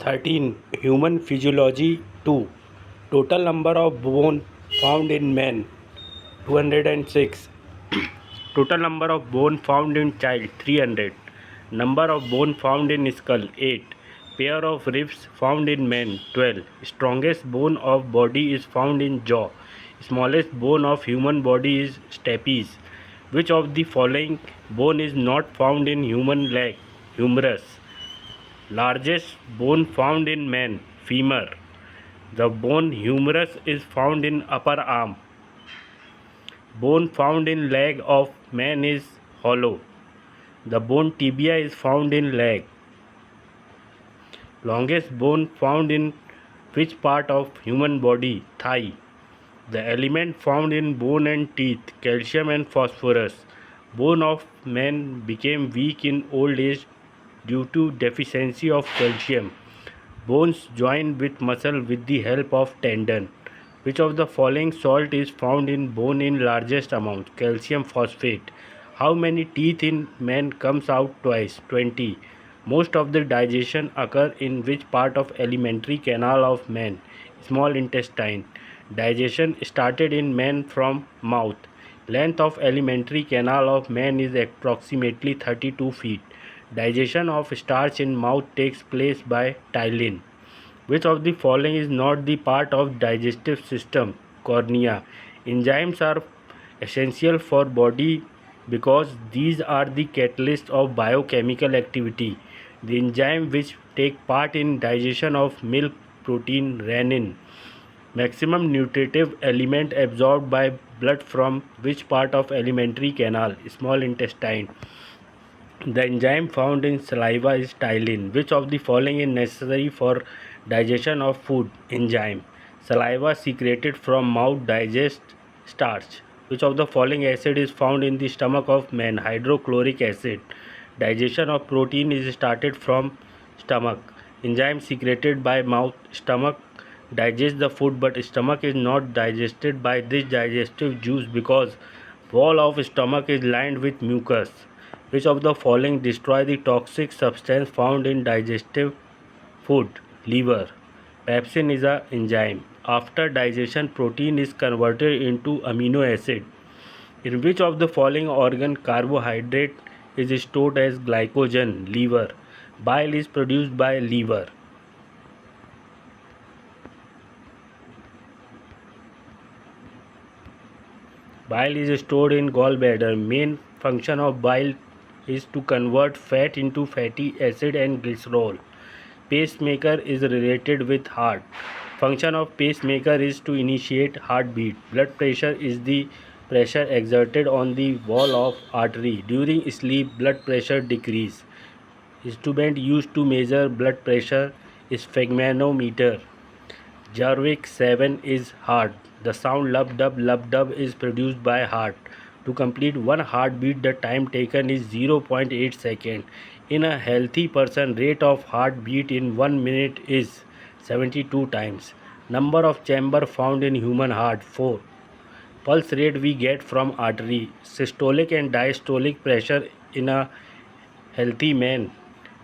13. Human physiology 2. Total number of bone found in men 206. Total number of bone found in child 300. Number of bone found in skull 8. Pair of ribs found in men 12. Strongest bone of body is found in jaw. Smallest bone of human body is stapes. Which of the following bone is not found in human leg? Humerus. Largest bone found in man, femur. The bone humerus is found in upper arm. Bone found in leg of man is hollow. The bone tibia is found in leg. Longest bone found in which part of human body? Thigh. The element found in bone and teeth, calcium and phosphorus. Bone of man became weak in old age due to deficiency of calcium. Bones join with muscle with the help of tendon. Which of the following salt is found in bone in largest amount? Calcium phosphate. How many teeth in man comes out twice? 20. Most of the digestion occur in which part of alimentary canal of man? Small intestine. Digestion started in man from mouth. Length of alimentary canal of man is approximately 32 feet. Digestion of starch in mouth takes place by ptyalin. Which of the following is not the part of digestive system? Cornea. Enzymes are essential for body because these are the catalysts of biochemical activity. The enzyme which take part in digestion of milk protein rennin. Maximum nutritive element absorbed by blood from which part of alimentary canal? Small intestine. The enzyme found in saliva is ptyalin. Which of the following is necessary for digestion of food? Enzyme. Saliva secreted from mouth digests starch. Which of the following acid is found in the stomach of man? Hydrochloric acid. Digestion of protein is started from stomach. Enzyme secreted by mouth. Stomach digests the food, but stomach is not digested by this digestive juice because wall of stomach is lined with mucus. Which of the following destroy the toxic substance found in digestive food? Liver. Pepsin is an enzyme. After digestion, protein is converted into amino acid. In which of the following organ carbohydrate is stored as glycogen? Liver. Bile is produced by liver. Bile is stored in gallbladder. Main function of bile is to convert fat into fatty acid and glycerol. Pacemaker is related with heart. Function of pacemaker is to initiate heartbeat. Blood pressure is the pressure exerted on the wall of artery. During sleep, blood pressure decrease. Instrument used to measure blood pressure is sphygmomanometer. Jarvik 7 is heart. The sound lub dub is produced by heart. To complete one heartbeat, the time taken is 0.8 seconds. In a healthy person, rate of heartbeat in 1 minute is 72 times. Number of chamber found in human heart 4. Pulse rate we get from artery. Systolic and diastolic pressure in a healthy man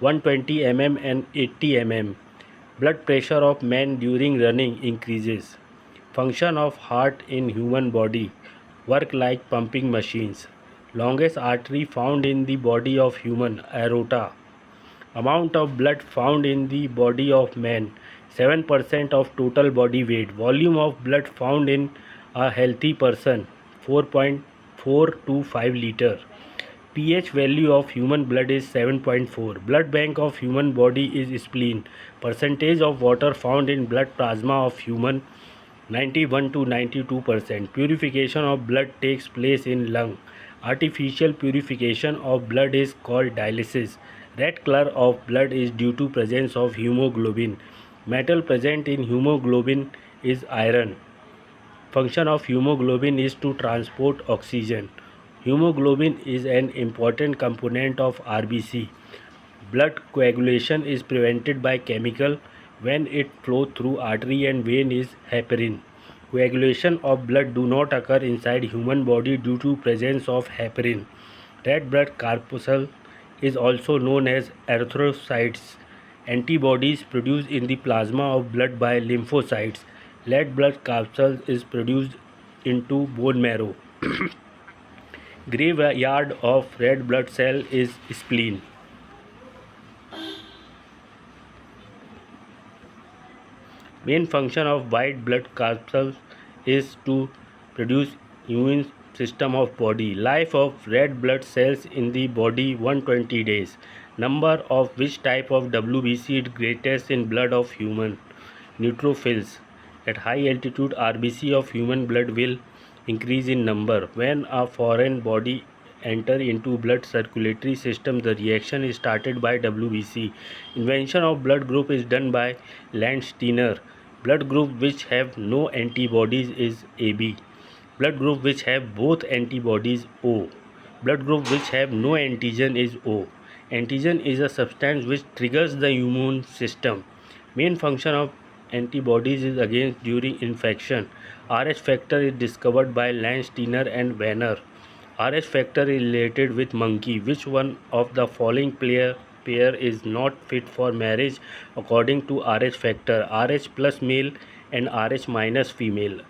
120 mm and 80 mm. Blood pressure of man during running increases. Function of heart in human body. Work like pumping machines. Longest artery found in the body of human, aorta. Amount of blood found in the body of man, 7% of total body weight. Volume of blood found in a healthy person, 4.425 liter. pH value of human blood is 7.4. Blood bank of human body is spleen. Percentage of water found in blood plasma of human, 91 to 92%. Purification of blood takes place in lung. Artificial purification of blood is called dialysis. Red color of blood is due to presence of hemoglobin. Metal present in hemoglobin is iron. Function of hemoglobin is to transport oxygen. Hemoglobin is an important component of RBC. Blood coagulation is prevented by chemical when it flows through artery and vein is heparin. Coagulation of blood do not occur inside human body due to presence of heparin. Red blood corpuscle is also known as erythrocytes. Antibodies produced in the plasma of blood by lymphocytes. Red blood corpuscles is produced into bone marrow. Graveyard of red blood cell is spleen. Main function of white blood corpuscles is to produce immune system of body. Life of red blood cells in the body 120 days. Number of which type of WBC is greatest in blood of human? Neutrophils. At high altitude RBC of human blood will increase in number. When a foreign body enter into blood circulatory system, the reaction is started by WBC. Invention of blood group is done by Landsteiner. Blood group which have no antibodies is AB. Blood group which have both antibodies O. Blood group which have no antigen is O. Antigen is a substance which triggers the immune system. Main function of antibodies is against during infection. Rh factor is discovered by Landsteiner and Werner. Rh factor is related with monkey. Which one of the following pair is not fit for marriage according to Rh factor? Rh plus male and Rh minus female.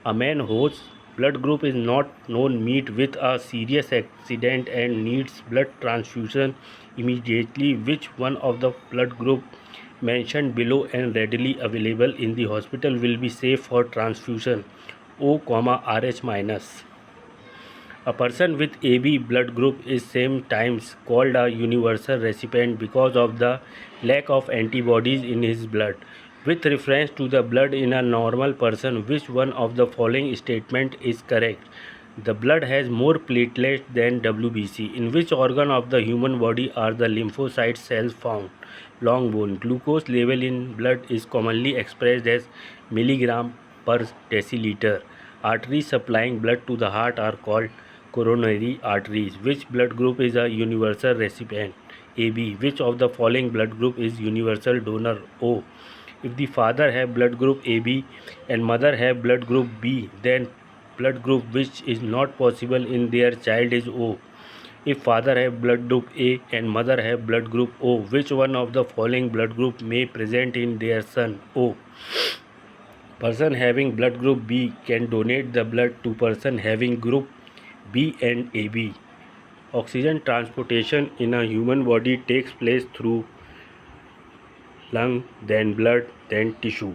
A man whose blood group is not known meet with a serious accident and needs blood transfusion immediately. Which one of the blood group mentioned below and readily available in the hospital will be safe for transfusion? O, Rh minus. A person with AB blood group is same times called a universal recipient because of the lack of antibodies in his blood. With reference to the blood in a normal person, which one of the following statement is correct? The blood has more platelets than WBC. In which organ of the human body are the lymphocyte cells found? Long bone. Glucose level in blood is commonly expressed as milligram per deciliter. Arteries supplying blood to the heart are called coronary arteries. Which blood group is a universal recipient? AB. Which of the following blood group is universal donor? O. If the father have blood group AB and mother have blood group B, then blood group which is not possible in their child is O. If father have blood group A and mother have blood group O, which one of the following blood group may present in their son? O. Person having blood group B can donate the blood to person having group B and AB. Oxygen transportation in a human body takes place through lung, then blood, then tissue.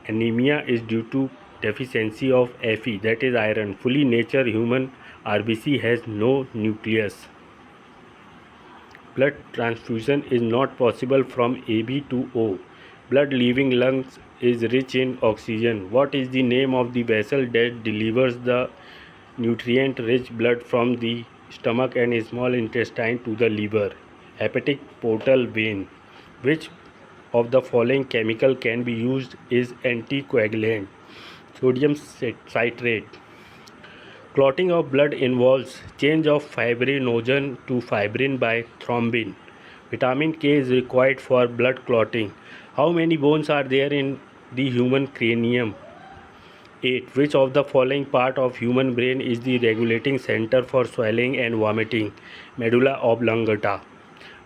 Anemia is due to deficiency of Fe, that is iron. Fully nature human RBC has no nucleus. Blood transfusion is not possible from AB to O. Blood leaving lungs is rich in oxygen. What is the name of the vessel that delivers the nutrient-rich blood from the stomach and small intestine to the liver? Hepatic portal vein. Which of the following chemical can be used is anticoagulant? Sodium citrate. Clotting of blood involves change of fibrinogen to fibrin by thrombin. Vitamin K is required for blood clotting. How many bones are there in the human cranium? 8. Which of the following part of human brain is the regulating center for swallowing and vomiting? Medulla oblongata.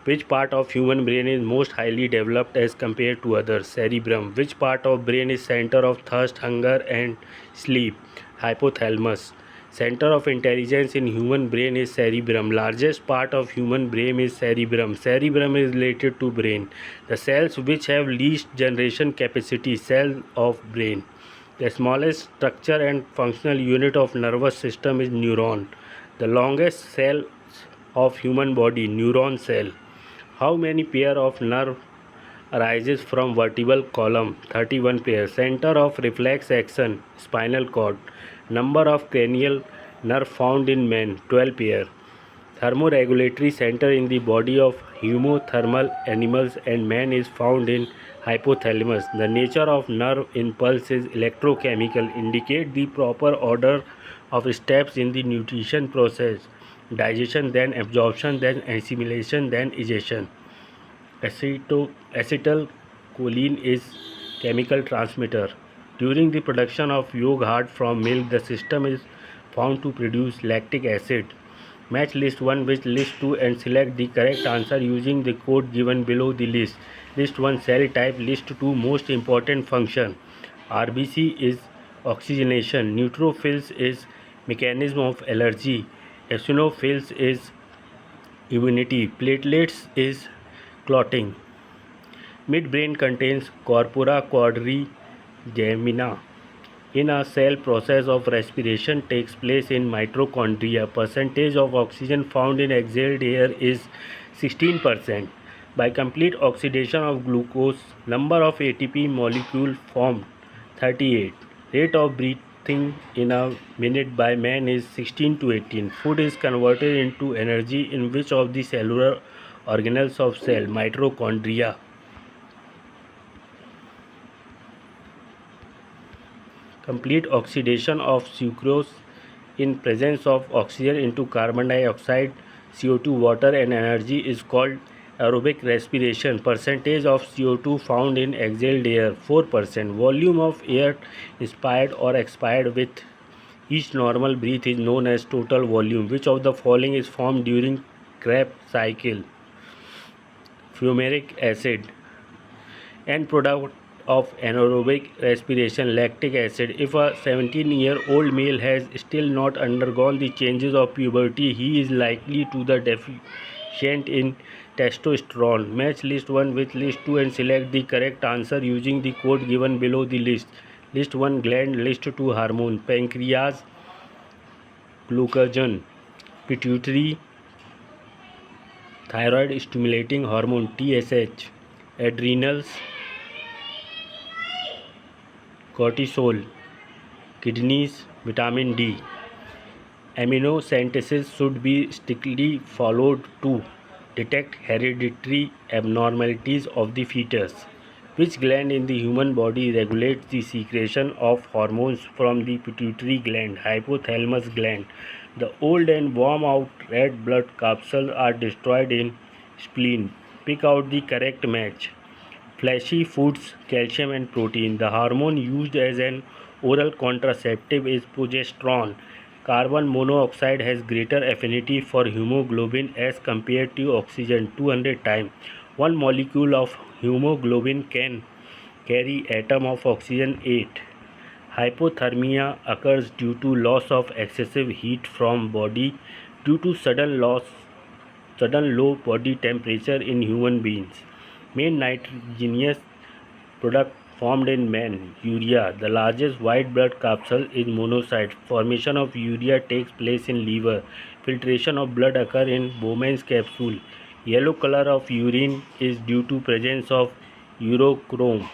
Which part of human brain is most highly developed as compared to others? Cerebrum. Which part of brain is center of thirst, hunger and sleep? Hypothalamus. Center of intelligence in human brain is cerebrum. Largest part of human brain is cerebrum. Cerebrum is related to brain. The cells which have least generation capacity, cell of brain. The smallest structure and functional unit of nervous system is neuron. The longest cell of human body, neuron cell. How many pair of nerve arises from vertebral column? 31 pair. Center of reflex action, spinal cord. Number of cranial nerve found in men, 12 pair. Thermoregulatory center in the body of homothermal animals and man is found in hypothalamus. The nature of nerve impulse is electrochemical. Indicate the proper order of steps in the nutrition process. Digestion, then absorption, then assimilation, then egestion. Acetylcholine is chemical transmitter. During the production of yogurt from milk, the system is found to produce lactic acid. Match list 1 with list 2 and select the correct answer using the code given below the list. List 1 cell type, list 2 most important function. RBC is oxygenation, neutrophils is mechanism of allergy, eosinophils is immunity, platelets is clotting. Midbrain contains corpora quadrigemina. In a cell, process of respiration takes place in mitochondria. Percentage of oxygen found in exhaled air is 16%. By complete oxidation of glucose, number of ATP molecule formed 38. Rate of breathing in a minute by man is 16 to 18. Food is converted into energy in which of the cellular organelles of cell? Mitochondria. Complete oxidation of sucrose in presence of oxygen into carbon dioxide, CO2, water and energy is called aerobic respiration. Percentage of CO2 found in exhaled air 4%. Volume of air inspired or expired with each normal breath is known as total volume. Which of the following is formed during Krebs cycle? Fumaric acid. End product of anaerobic respiration, lactic acid. If a 17-year-old male has still not undergone the changes of puberty, he is likely to the deficient in testosterone. Match list 1 with list 2 and select the correct answer using the code given below the list. List 1 gland, list 2 hormone. Pancreas, glucagon. Pituitary, thyroid stimulating hormone TSH. Adrenals, cortisol. Kidneys, vitamin D. Amniocentesis should be strictly followed to detect hereditary abnormalities of the fetus. Which gland in the human body regulates the secretion of hormones from the pituitary gland? Hypothalamus gland. The old and worn out red blood capsules are destroyed in spleen. Pick out the correct match. Fleshy foods, calcium and protein. The hormone used as an oral contraceptive is progesterone. Carbon monoxide has greater affinity for hemoglobin as compared to oxygen 200 times. One molecule of hemoglobin can carry atom of oxygen 8. Hypothermia occurs due to loss of excessive heat from body due to sudden low body temperature in human beings. Main nitrogenous product formed in man, urea. The largest white blood capsule is monocyte. Formation of urea takes place in liver. Filtration of blood occurs in Bowman's capsule. Yellow color of urine is due to presence of urochrome.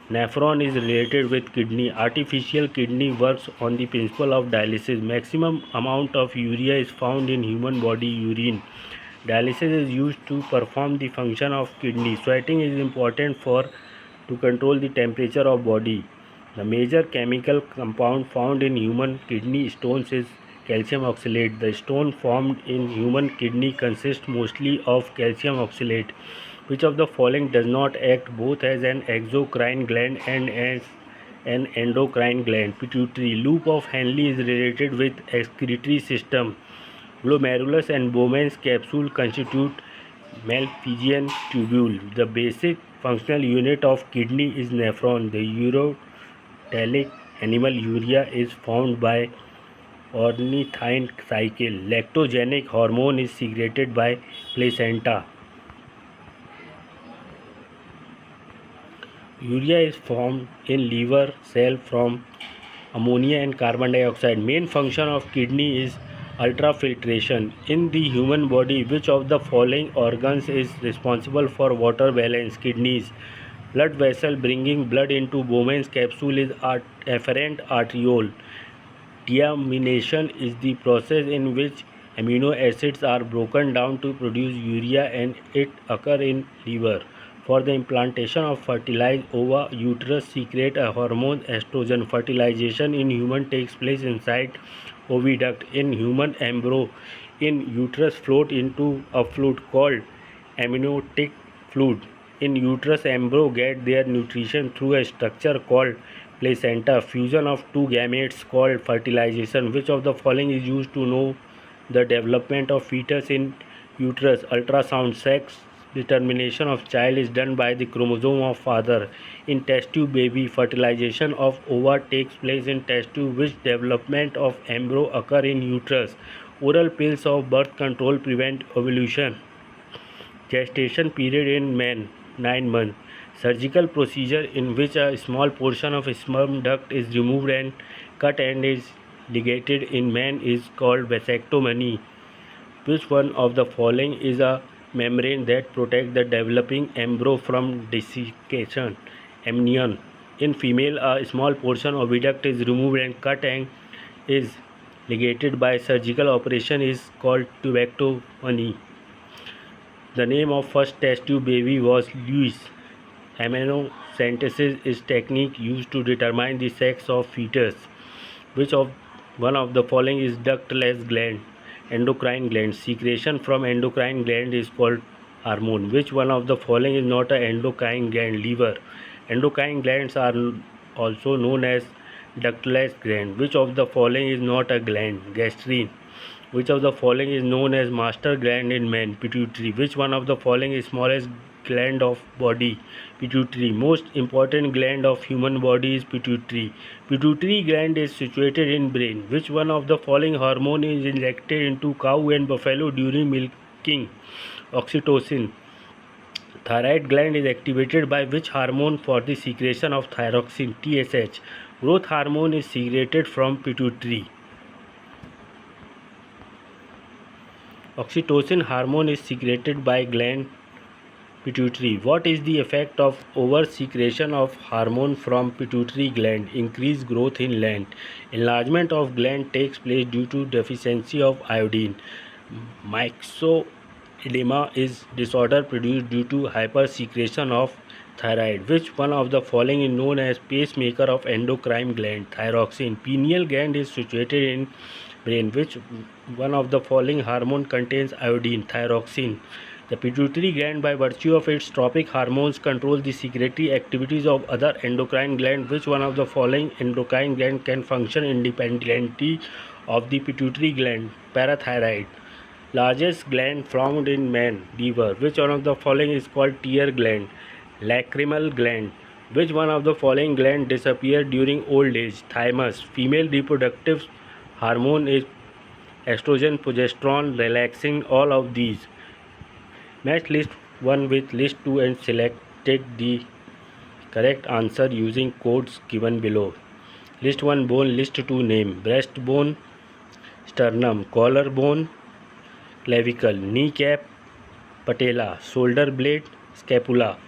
Nephron is related with kidney. Artificial kidney works on the principle of dialysis. Maximum amount of urea is found in human body urine. Dialysis is used to perform the function of kidney. Sweating is important to control the temperature of body. The major chemical compound found in human kidney stones is calcium oxalate. The stone formed in human kidney consists mostly of calcium oxalate. Which of the following does not act both as an exocrine gland and as an endocrine gland? Pituitary. Loop of Henle is related with excretory system. Glomerulus and Bowman's capsule constitute Malpighian tubule. The basic functional unit of kidney is nephron. The urotelic animal urea is formed by ornithine cycle. Lactogenic hormone is secreted by placenta. Urea is formed in liver cell from ammonia and carbon dioxide. Main function of kidney is ultrafiltration. In the human body, which of the following organs is responsible for water balance? Kidneys. Blood vessel bringing blood into Bowman's capsule is afferent arteriole. Deamination is the process in which amino acids are broken down to produce urea and it occurs in liver. For the implantation of fertilized ova, uterus secrete a hormone estrogen. Fertilization in human takes place inside oviduct. In human embryo, in uterus float into a fluid called amniotic fluid. In uterus, embryo get their nutrition through a structure called placenta. Fusion of two gametes called fertilization. Which of the following is used to know the development of fetus in uterus. Ultrasound sex determination of child is done by the chromosome of father. In test tube baby, fertilization of ova takes place in test tube, which development of embryo occur in uterus. Oral pills of birth control prevent ovulation. Gestation period in men 9 months. Surgical procedure in which a small portion of sperm duct is removed and cut and is ligated in men is called vasectomy. Which one of the following is a membrane that protects the developing embryo from desiccation? Amnion. In female, a small portion of viaduct is removed and cut and is ligated by surgical operation is called tubectomy. The name of first test tube baby was Louis. Amniocentesis is technique used to determine the sex of fetus. Which of one of the following is ductless gland? Endocrine gland. Secretion from endocrine gland is called hormone. Which one of the following is not an endocrine gland? Liver. Endocrine glands are also known as ductless gland. Which of the following is not a gland? Gastrin. Which of the following is known as master gland in men? Pituitary. Which one of the following is smallest gland of body? Pituitary. Most important gland of human body is pituitary. Pituitary gland is situated in brain. Which one of the following hormone is injected into cow and buffalo during milking? Oxytocin. Thyroid gland is activated by which hormone for the secretion of thyroxine? TSH. Growth hormone is secreted from pituitary. Oxytocin hormone is secreted by gland pituitary. What is the effect of over secretion of hormone from pituitary gland? Increased growth in length. Enlargement of gland takes place due to deficiency of iodine. Myxoedema is disorder produced due to hypersecretion of thyroid. Which one of the following is known as pacemaker of endocrine gland? Thyroxine. Pineal gland is situated in brain. Which one of the following hormone contains iodine? Thyroxine. The pituitary gland, by virtue of its tropic hormones, controls the secretory activities of other endocrine glands. Which one of the following endocrine gland can function independently of the pituitary gland? Parathyroid. Largest gland found in man. Liver. Which one of the following is called tear gland? Lacrimal gland. Which one of the following gland disappear during old age? Thymus. Female reproductive hormone is estrogen, progesterone, relaxing. All of these. Match list 1 with list 2 and selected the correct answer using codes given below. List 1 bone, list 2 name. Breastbone, sternum, collarbone, clavicle, kneecap, patella, shoulder blade, scapula.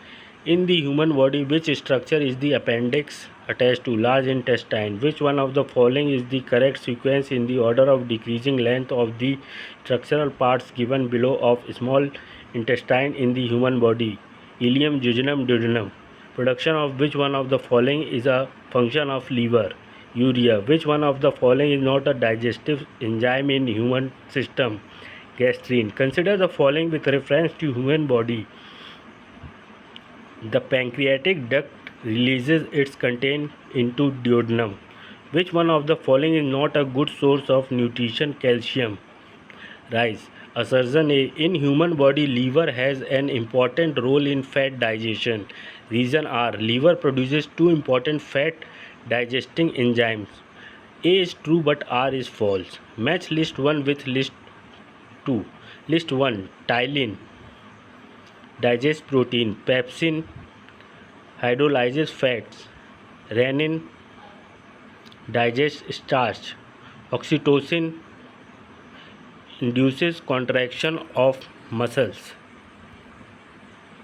In the human body, which structure is the appendix attached to? Large intestine. Which one of the following is the correct sequence in the order of decreasing length of the structural parts given below of small intestine in the human body? Ileum, jejunum, duodenum. Production of which one of the following is a function of liver? Urea. Which one of the following is not a digestive enzyme in human system? Gastrin. Consider the following with reference to human body. The pancreatic duct releases its content into duodenum. Which one of the following is not a good source of nutrition? Calcium. Rice. Assertion A. In human body, liver has an important role in fat digestion. Reason R. Liver produces two important fat digesting enzymes. A is true but R is false. Match list 1 with list 2. List 1. Ptyalin digests protein. Pepsin hydrolyzes fats. Renin digests starch. Oxytocin induces contraction of muscles.